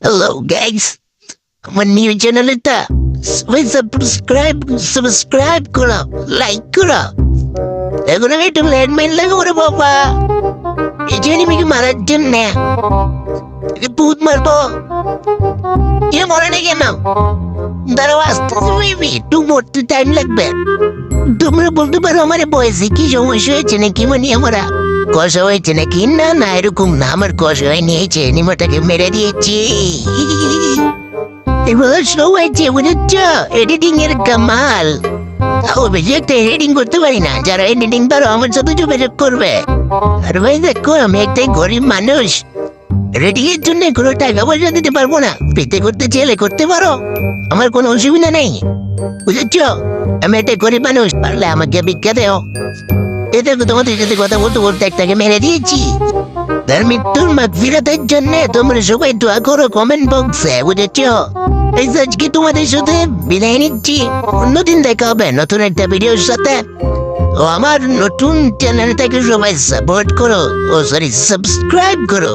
Hello guys, আমার new চ্যানেলটা সবাই সাবস্ক্রাইব করো, লাইক করো। এখন আমি একটু ল্যান্ডমাইন লাগাবো রে বাবা, এই যে এনিমিকে মারার জন্য। ভূত মারবো, এ মরে না কেন? দাঁড়াও, আসতেছে বেবি, একটু মরতে টাইম লাগবে। তোমরা বলতে পারো আমার বয়সে কি সমস্যা হয়েছে নাকি? মানে আমরা কষা হয়েছে নাকি? না না, এরকম না, আমার কষা হয়ে নিয়েছে, নিমাটাকে মেরে দিয়েছি। এগুলো শো হয়েছে, বুঝেছ? এডিটিং এর কামাল। একটা এডিটিং করতে পারি না, যারা এডিটিং পারো আমার সাথে যোগাযোগ করবে। আর ভাই দেখো, আমি একটাই গরিব মানুষ, রেডিং এর জন্য কোনো টাকা পয়সা দিতে পারবো না। পেতে করতে চাইলে করতে পারো, আমার কোনো অসুবিধা নেই, বুঝেছ? আমি একটা গরিব মানুষ, পারলে আমাকে ভিক্ষা দেও। এ দেখো, তোমাদের সাথে কথা বলতে বলতে একটাকে মেরে দিয়েছি। তার মৃত্যুর মাগফিরাতের জন্য তোমরা সবাই দোয়া করো কমেন্ট বক্সে, বুঝেছ? এই যে আজকে তোমাদের সাথে বিদায় নিচ্ছি, অন্যদিন দেখা হবে নতুন একটা ভিডিওর সাথে। ও আমার নতুন চ্যানেলটাকে সবাই সাপোর্ট করো, ও সরি সাবস্ক্রাইব করো।